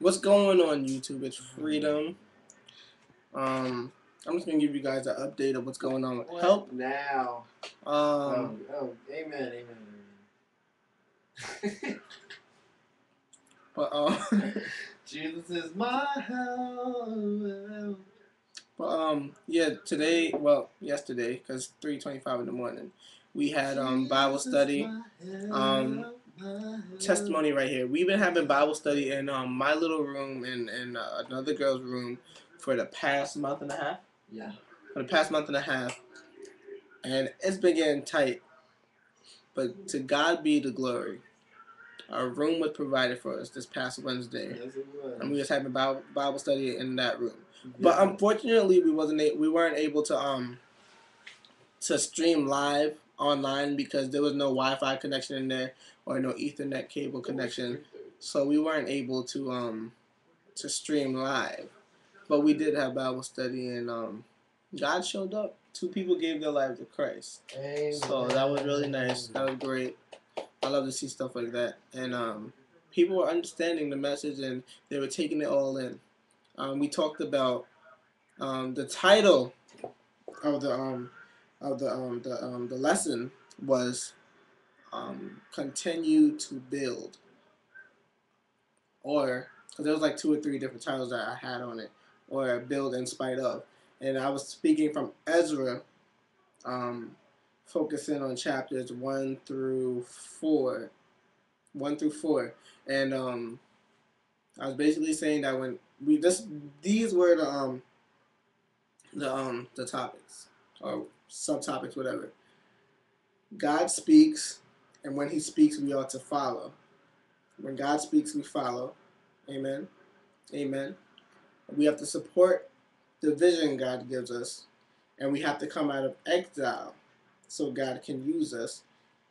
What's going on, YouTube? It's Freedom. I'm just gonna give you guys an update of what's going on with H.E.L.P. now. Amen, amen. But Jesus is my help. Yeah, yesterday, because 3:25 in the morning, we had Bible study. Testimony right here. We've been having Bible study in my little room and another girl's room for the past month and a half. Yeah. For the past month and a half, and it's been getting tight. But to God be the glory. Our room was provided for us this past Wednesday, Yes, it was. and we was having Bible study in that room. Yeah. But unfortunately, we weren't able to stream live online because there was no Wi-Fi connection in there or no Ethernet cable connection, so we weren't able to stream live. But we did have Bible study, and God showed up. 2 people gave their lives to Christ. Amen. So that was really nice. That was great. I love to see stuff like that. And people were understanding the message and they were taking it all in. We talked about the title of the lesson was continue to build, or because there was like 2 or 3 different titles that I had on it, or build in spite of. And I was speaking from Ezra, focusing on chapters 1 through 4, and I was basically saying that when these were the topics or subtopics, whatever. God speaks, and when He speaks, we ought to follow. When God speaks, we follow. Amen. Amen. We have to support the vision God gives us, and we have to come out of exile so God can use us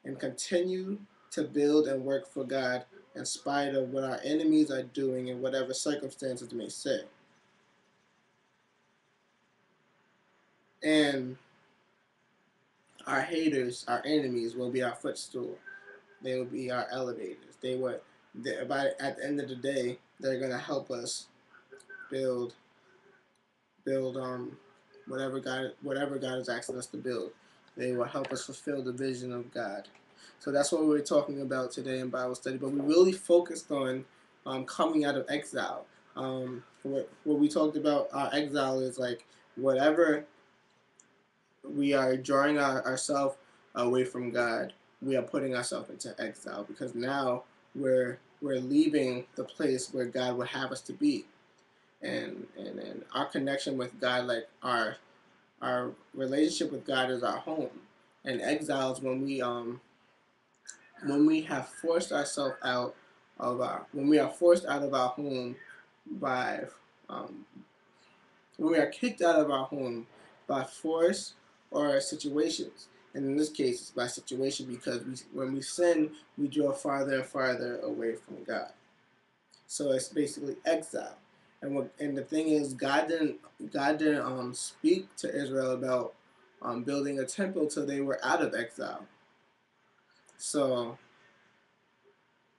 and continue to build and work for God in spite of what our enemies are doing and whatever circumstances may say. And our haters, our enemies, will be our footstool. They will be our elevators. At the end of the day, they're gonna help us build whatever God is asking us to build. They will help us fulfill the vision of God. So that's what we're talking about today in Bible study. But we really focused on coming out of exile. What we talked about, our exile is like whatever we are drawing ourselves away from God, we are putting ourselves into exile because now we're leaving the place where God would have us to be, and our connection with God, like our relationship with God, is our home. And exile is when we have forced ourselves out of our when we are forced out of our home by um, when we are kicked out of our home by force or situations. And in this case, it's by situation because when we sin, we draw farther and farther away from God. So it's basically exile. And the thing is, God didn't speak to Israel about building a temple till they were out of exile. So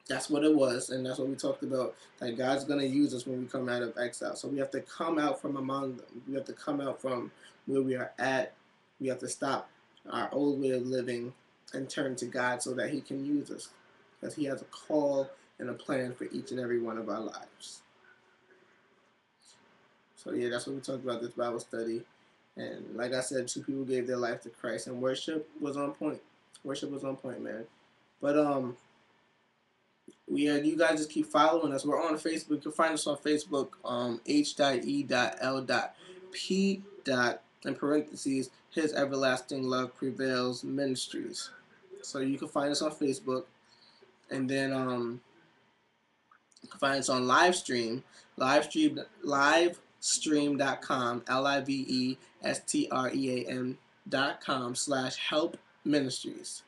that's what it was, and that's what we talked about. That God's gonna use us when we come out of exile. So we have to come out from among them. We have to come out from where we are at. We have to stop our old way of living and turn to God so that He can use us, because He has a call and a plan for each and every one of our lives. So yeah, that's what we talked about this Bible study. And like I said, 2 people gave their life to Christ, and worship was on point. Worship was on point, man. But you guys just keep following us. We're on Facebook. You can find us on Facebook, H.E.L.P. in parentheses, His Everlasting Love Prevails Ministries. So you can find us on Facebook, and then you can find us on livestream.com, livestream.com/help ministries.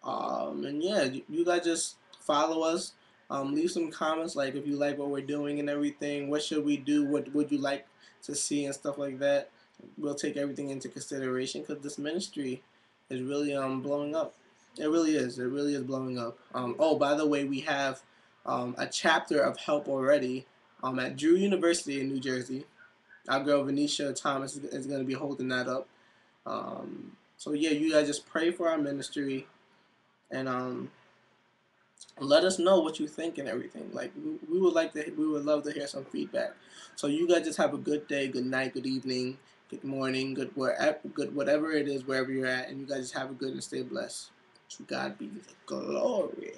And yeah, you guys just follow us. Leave some comments, like if you like what we're doing and everything. What should we do? What would you like to see and stuff like that? We'll take everything into consideration because this ministry is really blowing up. It really is. It really is blowing up. Oh, by the way, we have a chapter of H.E.L.P already. at Drew University in New Jersey. Our girl Venetia Thomas is going to be holding that up. So yeah, you guys just pray for our ministry, and let us know what you think and everything. Like we would love to hear some feedback. So you guys just have a good day, good night, good evening, good morning, good whatever it is, wherever you're at, and you guys just have a good and stay blessed. To God be the glory.